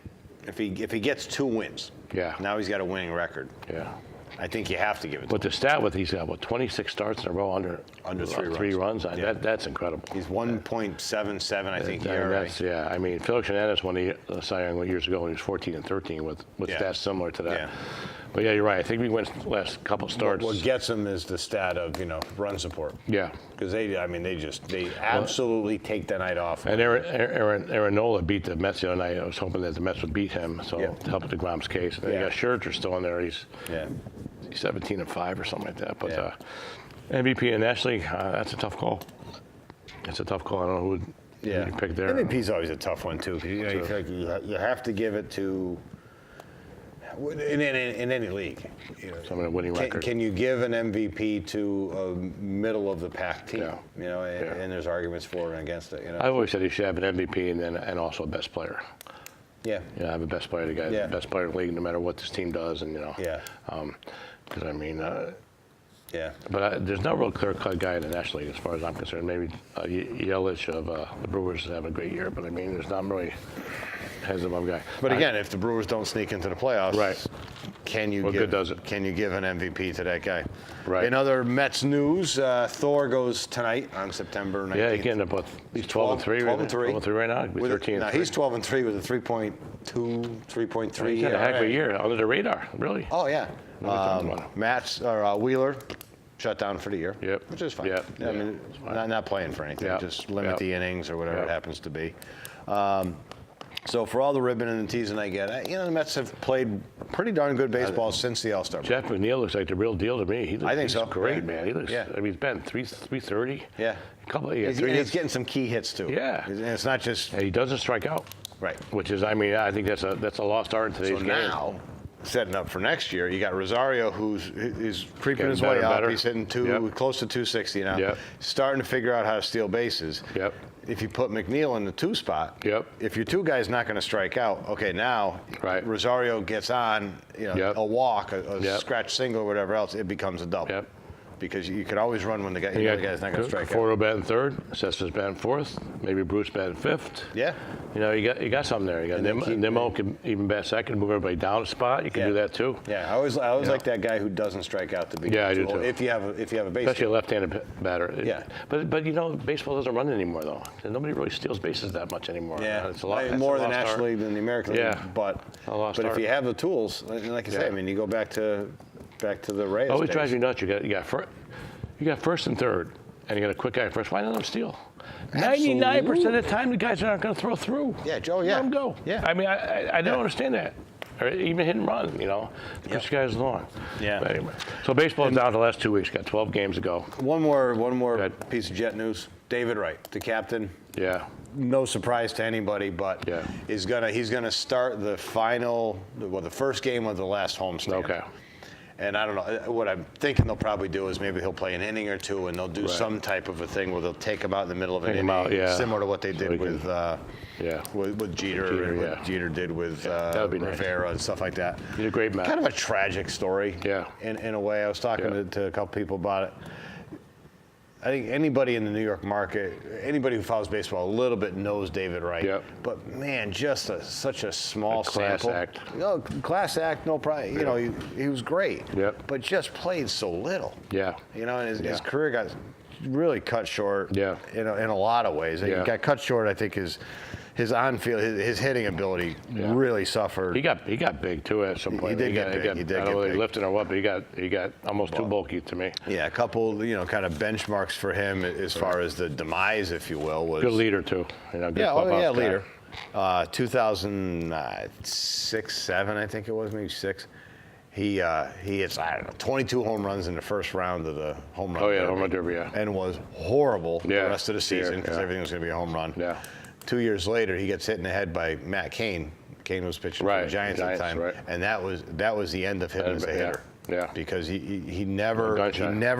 if he gets 2 wins. Yeah. Now he's got a winning record. Yeah. I think you have to give it to him. But the stat with he's got 26 starts in a row under 3 runs. Yeah. That's incredible. He's 1.77, I think. Yeah. I mean, Felix Hernandez won the Cy Young years ago when he was 14 and 13 with stats similar to that. Yeah. But yeah, you're right. I think we went last couple starts. What gets him is the stat of run support. Yeah. Because they absolutely take the night off. And Aaron Nola beat the Mets the other night. I was hoping that the Mets would beat him, so to help with DeGrom's case. And then you got Scherzer still in there. He's 17 and 5 or something like that. But MVP in National League, that's a tough call. It's a tough call. I don't know who would pick there. MVP's always a tough one too. You feel like you have to give it to. In any league, someone a winning record. Can you give an MVP to a middle of the pack team? Yeah. And there's arguments for and against it. I've always said he should have an MVP and also a best player. Yeah. Have a best player. The guy's the best player in the league, no matter what this team does, and because I mean. But there's no real clear-cut guy in the National League as far as I'm concerned. Maybe Yelich of the Brewers is having a great year, but I mean, there's not really heads above guy. But again, if the Brewers don't sneak into the playoffs, can you give an MVP to that guy? Right. In other Mets news, Thor goes tonight on September 19th. Yeah, again, he's 12 and 3. 12 and 3. 12 and 3 right now. He'll be 13 and 3. He's 12 and 3 with a 3.2, 3.3. He's had a heck of a year under the radar, really. Oh yeah. Wheeler shut down for the year. Yep. Which is fine. Yep. I mean, not playing for anything. Yep. Just limit the innings or whatever it happens to be. So for all the ribbon and the teasing I get, the Mets have played pretty darn good baseball since the All-Star break. Jeff McNeil looks like the real deal to me. I think so. Great, man. He looks. I mean, he's been 330. Yeah. He's getting some key hits too. Yeah. And it's not just. And he doesn't strike out. Right. Which is, I mean, I think that's a lost art in today's game. Now, setting up for next year, you got Rosario, who's creeping his way up. He's hitting close to 260 now. Yep. Starting to figure out how to steal bases. Yep. If you put McNeil in the 2 spot, if your 2 guy's not going to strike out, okay, now Rosario gets on, a walk, a scratch single, or whatever else, it becomes a double. Yep. Because you could always run when the guy's not going to strike out. Conforto batting 3rd, Cespedes batting 4th, maybe Bruce batting 5th. Yeah. You got something there. You got Nimmo can even bat 2nd, move everybody down a spot. You can do that too. Yeah, I always like that guy who doesn't strike out to be. Yeah, I do too. If you have a base. Especially a left-handed batter. Yeah. But baseball doesn't run anymore though. Nobody really steals bases that much anymore. Yeah. It's a lot more than National League than the American League. Yeah. But if you have the tools, like I say, I mean, you go back to the Rays. Always drives me nuts. You got 1st and 3rd, and you got a quick guy first. Why not let him steal? 99% of the time, the guys aren't going to throw through. Yeah, Joe. Let them go. Yeah. I mean, I don't understand that. Or even hit and run, push guys along. Yeah. But anyway, so baseball is down to the last 2 weeks. Got 12 games to go. One more piece of Jet news. David Wright, the captain. Yeah. No surprise to anybody, but he's gonna start the first game of the last homestand. Okay. And I don't know, what I'm thinking they'll probably do is maybe he'll play an inning or 2, and they'll do some type of a thing where they'll take him out in the middle of an inning, similar to what they did with Jeter, and what Jeter did with Rivera and stuff like that. He's a great man. Kind of a tragic story. Yeah. In a way, I was talking to a couple people about it. I think anybody in the New York market, anybody who follows baseball a little bit knows David Wright. Yep. But man, just such a small class sample. act. Class act, no problem. He was great. Yep. But just played so little. Yeah. And his career got really cut short. Yeah. In a lot of ways. He got cut short. I think his on-field, his hitting ability really suffered. He got big too at some point. He did get big. I don't know if he lifted or what, but he got almost too bulky to me. Yeah, a couple, kind of benchmarks for him as far as the demise, if you will, was good leader too. Good leader. 2006, 7, I think it was, maybe 6. he hits, I don't know, 22 home runs in the first round of the home run. Oh yeah, derby, home run derby. Yeah. and was horrible the Yeah. rest of the season because Yeah. everything was going to be a home run. Yeah. 2 years later, he gets hit in the head by Matt Cain. Cain was pitching for Right, the Giants at the time, right. and that was the end of him as a Yeah, hitter. yeah. Because he never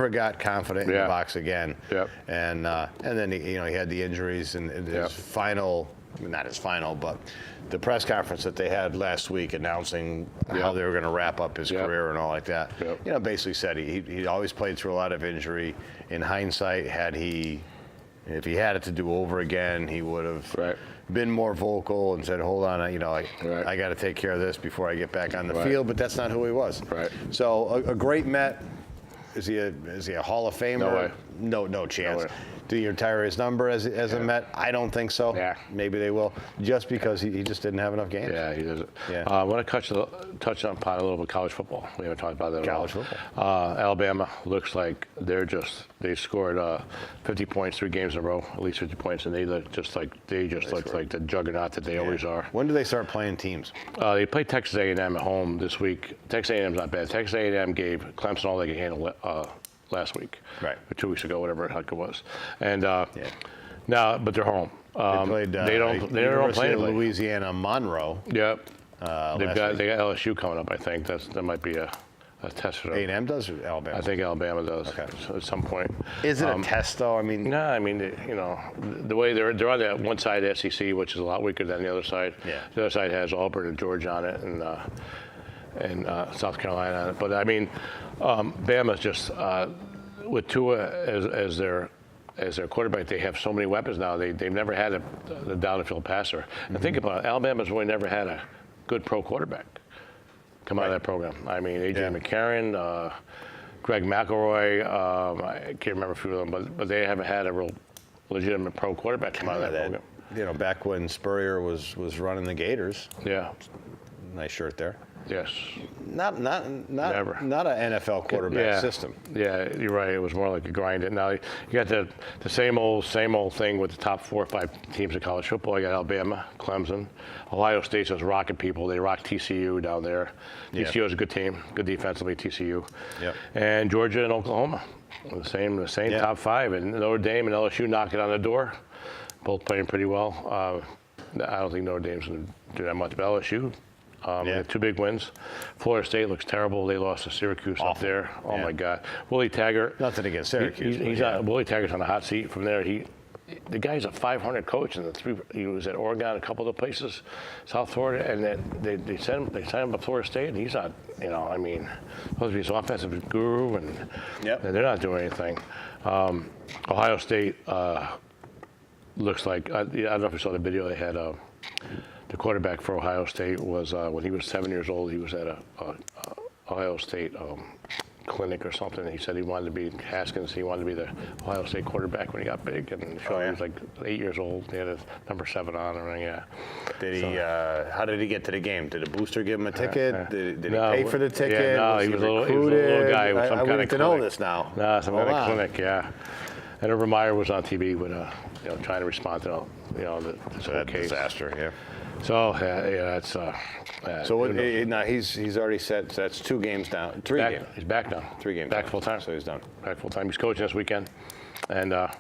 got confident in Yeah. the box again. Yep. And then he had the injuries and his Yep. final, not his final, but the press conference that they had last week announcing how Yep. they were going to wrap up his Yep. career and all like that. Yep. Basically said he always played through a lot of injury. In hindsight, if he had it to do over again, he would have Right. been more vocal and said, "Hold on, I Right. got to take care of this before I get back on the Right. field." But that's not who he was. Right. So a great Met. Is he a Hall of Famer? No way. No chance. No way. Do you retire his number as a Met? I don't think so. Yeah. Maybe they will, just because he just didn't have enough games. Yeah, he does it. Yeah. I want to touch on a little bit college football. We haven't talked about that at all. College football. Alabama looks like they scored 50 points 3 games in a row, at least 50 points, and they look like the juggernaut that they always are. When do they start playing teams? They play Texas A&M at home this week. Texas A&M's not bad. Texas A&M gave Clemson all they could handle last week, Right. or 2 weeks ago, whatever the heck it was. And now, but they're home. They played. They don't play University of anybody. Louisiana Monroe. Yep. They last got week. LSU coming up. I think that might be a test for them. A&M does or Alabama? I think Alabama does at some point. Is it a test though? I mean, No, I mean, the way they're on that one side of the SEC, which is a lot weaker than the other side. Yeah. The other side has Auburn and Georgia on it, and South Carolina on it. But I mean, Bama's just with Tua as their quarterback, they have so many weapons now. They've never had a down the field passer. And think about it, Alabama's really never had a good pro quarterback come out of that program. I mean, A.J. McCarron, Greg McElroy, I can't remember a few of them, but they haven't had a real legitimate pro quarterback come out of that program. Back when Spurrier was running the Gators. Yeah. Nice shirt there. Yes. Not Never. not an NFL quarterback system. Yeah, you're right. It was more like a grind. Now you got the same old thing with the top 4 or 5 teams in college football. You got Alabama, Clemson, Ohio State's just rocking people. They rock TCU down there. TCU is a good team, good defensively. TCU. Yep. And Georgia and Oklahoma, the same top 5. And Notre Dame and LSU knocking on the door, both playing pretty well. I don't think Notre Dame's going to do that much, but LSU. They had 2 big wins. Florida State looks terrible. They lost to Syracuse up there. Oh my God. Willie Taggart. Nothing against Syracuse. Willie Taggart's on the hot seat from there. The guy's a 500 coach, and he was at Oregon, a couple of places, South Florida, and they signed him to Florida State, and he's not. I mean, supposed to be his offensive guru, and they're not doing anything. Ohio State looks like I don't know if you saw the video they had. The quarterback for Ohio State was when he was 7 years old. He was at a Ohio State clinic or something. He said he wanted to be Haskins. He wanted to be the Ohio State quarterback when he got big. And he was like 8 years old. He had his number 7 on. And Did he? How did he get to the game? Did a booster give him a ticket? Did he pay for the ticket? Yeah, no, he was a little guy with some kind of clinic. to know this now. No, some kind of clinic. Yeah. And Urban Meyer was on TV with trying to respond to that case. Disaster. Yeah. So that's. So what, now he's already said that's 2 games down, 3 games. He's back now. 3 games. Back down. full time. So he's done. Back full time. He's coaching this weekend, and they're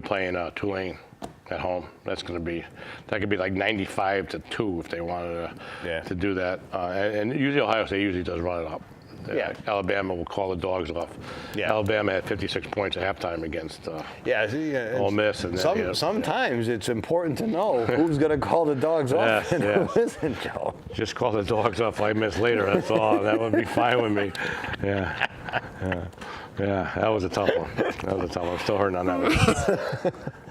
playing Tulane at home. That could be like 95-2 if they wanted to do that. And usually Ohio State usually does run it up. Alabama will call the dogs off. Yeah. Alabama had 56 points at halftime against Ole Miss. And sometimes it's important to know who's going to call the dogs off and who isn't, Joe. Just call the dogs off 5 minutes later. That's all. That would be fine with me. Yeah, that was a tough one. I'm still hurting on that one.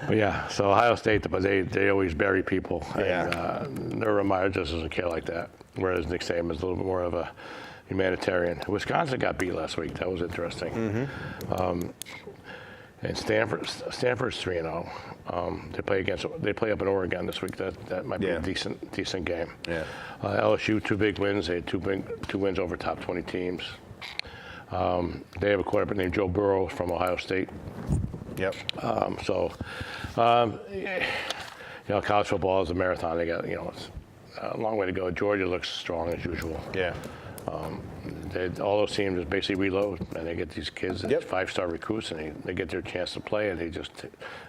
But yeah, so Ohio State, but they always bury people. And Urban Meyer just doesn't care like that. Whereas Nick Saban is a little bit more of a humanitarian. Wisconsin got beat last week. That was interesting. And Stanford's 3-0. They play up in Oregon this week. That might be a decent game. Yeah. LSU 2 big wins. They had 2 wins over top 20 teams. They have a quarterback named Joe Burrow from Ohio State. Yep. College football is a marathon. They got a long way to go. Georgia looks strong as usual. Yeah. All those teams just basically reload, and they get these kids, Yep. 5-star recruits, and they get their chance to play, and they just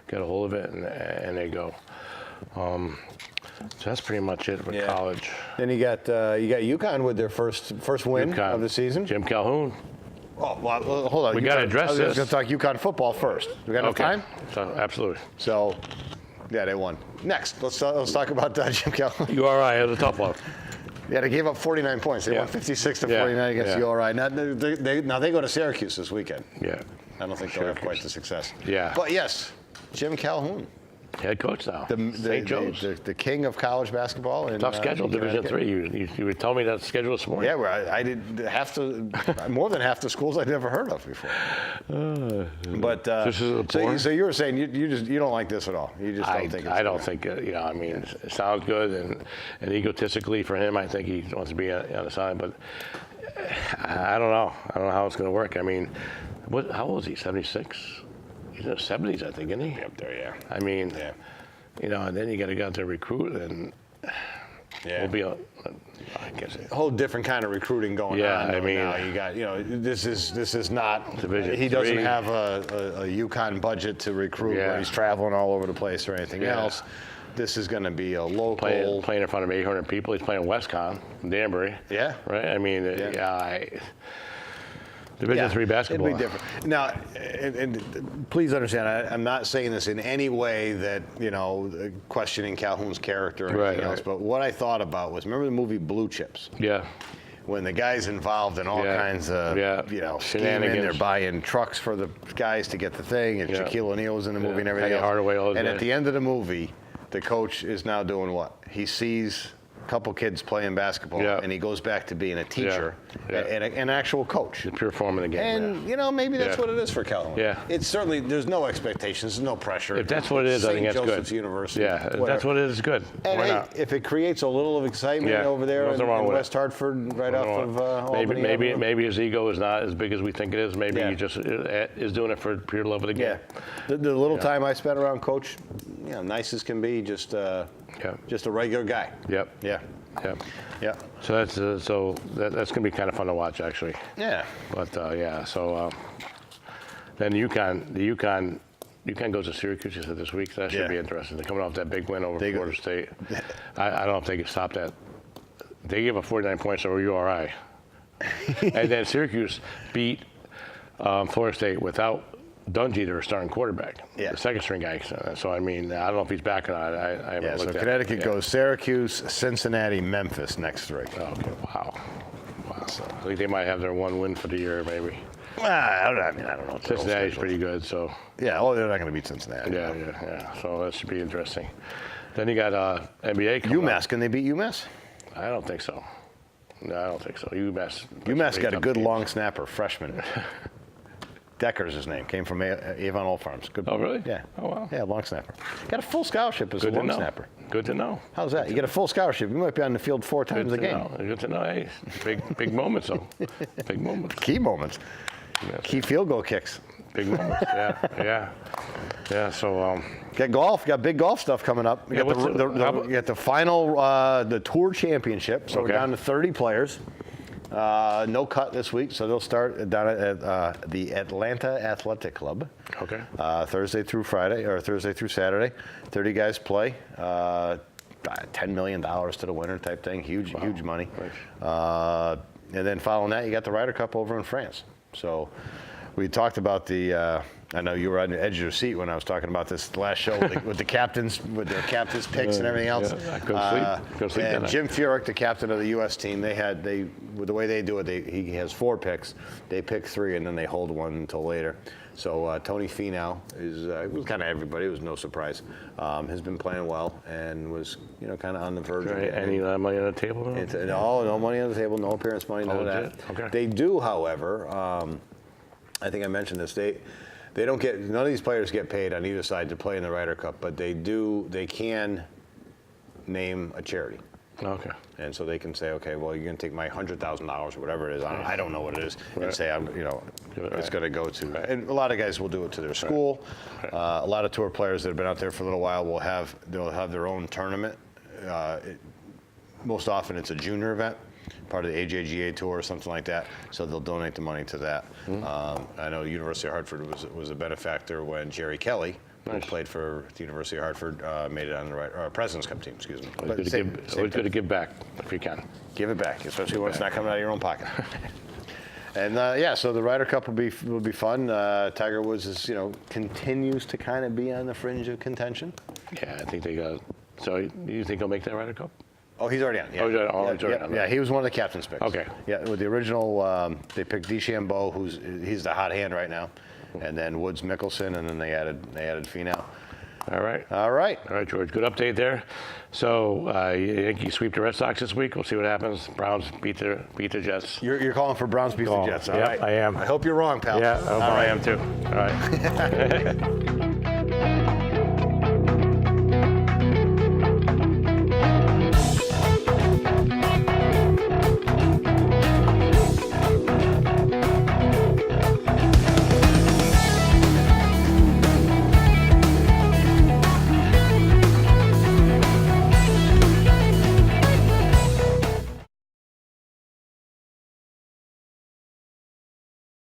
get a hold of it, and they go. So that's pretty much it for college. Then you got UConn with their first win UConn. of the season. Jim Calhoun. Oh, well, hold on. We got to address I was this. going to talk UConn football first. We got enough time? So, absolutely. So, yeah, they won. Next, let's talk about Jim Calhoun. URI is a tough one. Yeah, they gave up 49 points. They won 56 to 49 against URI. Now they go to Syracuse this weekend. Yeah. I don't think they'll have quite the success. Yeah. But yes, Jim Calhoun, Head coach now. the king of college basketball. Tough schedule, Division III. You were telling me that schedule this morning. Yeah, well, I did more than half the schools I'd never heard of before. But so you were saying you don't like this at all. You just don't think it's I don't think I mean, it sounds good and egotistically for him, I think he wants to be on the side, but I don't know. I don't know how it's going to work. I mean, how old is he? 76. He's in the 70s, I think, isn't he? Up there, yeah. I mean, and then you got to go out there recruit, and we'll be I guess a whole different kind of recruiting going on. Yeah, I mean, now you got this is not Division he doesn't III. have a UConn budget to recruit where he's traveling all over the place or anything else. This is going to be a local playing in front of 800 people. He's playing WestCon, Danbury. Yeah. Right. I mean, Division III basketball. It'd be different. Now, and please understand, I'm not saying this in any way that, questioning Calhoun's character or anything else, but what I thought about was, remember the movie Blue Chips? Yeah. When the guy's involved in all kinds of, scheming, they're buying trucks for the guys to get the thing, and Shaquille O'Neal was in the movie and everything else. Hardaway all and at the end of the movie, the coach is now doing what? He sees a couple kids playing basketball, and he goes back to being a teacher and an actual coach. The pure form of the game. And, maybe that's what it is for Calhoun. Yeah. It's certainly, there's no expectations, there's no pressure. If that's what it is, I think that's good. St. Joseph's University. Yeah, if that's what it is, good. And why hey, not? if it creates a little of excitement over there in West Hartford, right off of Albany. Maybe his ego is not as big as we think it is. Maybe he just is doing it for pure love of the game. Yeah. The little time I spent around Coach, nice as can be, just a regular guy. Yep. Yeah. Yep. Yeah. So that's that's going to be kind of fun to watch, actually. Yeah. But so then UConn goes to Syracuse this week. So that should be interesting. They're coming off that big win over Florida State. I don't know if they can stop that. They gave up 49 points over URI, and then Syracuse beat Florida State without Dungy, their starting quarterback, the second string guy. So I mean, I don't know if he's back or not. I haven't looked at it. Connecticut goes Syracuse, Cincinnati, Memphis next three. Okay, wow. So I think they might have their one win for the year, maybe. I don't know. Cincinnati's pretty good, so. Yeah, they're not going to beat Cincinnati. Yeah. So that should be interesting. Then you got NBA coming UMass. up. Can they beat UMass? I don't think so. No, I don't think so. UMass got a good long snapper, freshman. Decker's his name. Came from Avon Old Farms. Good. Oh, really? Yeah. Oh, wow. Yeah, long snapper. Got a full scholarship as a long snapper. Good to know. How's that? You get a full scholarship. You might be on the field 4 times a game. Good to know. Hey, big moments, though. Big moments. Key moments. Key field goal kicks. Big moments. Yeah. So. Got golf. Got big golf stuff coming up. You got the final, the Tour Championship. So we're down to 30 players. No cut this week, so they'll start down at the Atlanta Athletic Club. Okay. Thursday through Saturday. 30 guys play. $10 million to the winner type thing. Huge money. Nice. And then following that, you got the Ryder Cup over in France. So we talked about I know you were on the edge of your seat when I was talking about this last show with the captains, with their captains' picks and everything else. Yeah, I couldn't sleep and Jim Furyk, the captain of the U.S. team, the way they do it, he has 4 picks. They pick 3 and then they hold 1 until later. So Tony Finau it was kind of everybody. It was no surprise. Has been playing well and was kind of on the verge. Right. Any money on the table? No money on the table. No appearance money. None of that. Okay. They do, however. I think I mentioned this. They don't get, none of these players get paid on either side to play in the Ryder Cup, but they can name a charity. Okay. And so they can say, okay, well, you're going to take my $100,000 or whatever it is. I don't know what it is, and say, it's going to go to. Right. And a lot of guys will do it to their school. Right. A lot of tour players that have been out there for a little while they'll have their own tournament. most often it's a junior event, part of the AJGA tour or something like that. So they'll donate the money to that. I know University of Hartford was a benefactor when Jerry Kelly, who played for the University of Hartford, made it on the President's Cup team. Excuse me. But Always good to give back if you can. Give it back, especially when it's not coming out of your own pocket. And so the Ryder Cup will be fun. Tiger Woods is continues to kind of be on the fringe of contention. Yeah, I think they got. So you think he'll make that Ryder Cup? Oh, he's already on. Yeah. He's already on. Yeah, he was one of the captain's picks. Okay. Yeah, with the original, they picked DeChambeau, he's the hot hand right now, and then Woods, Mickelson, and then they added Finau. All right. All right, George. Good update there. So Yankees sweep the Red Sox this week. We'll see what happens. Browns beat the Jets. You're calling for Browns beat the Jets. All right. I am. I hope you're wrong, pal. Yeah, I hope I am too. All right.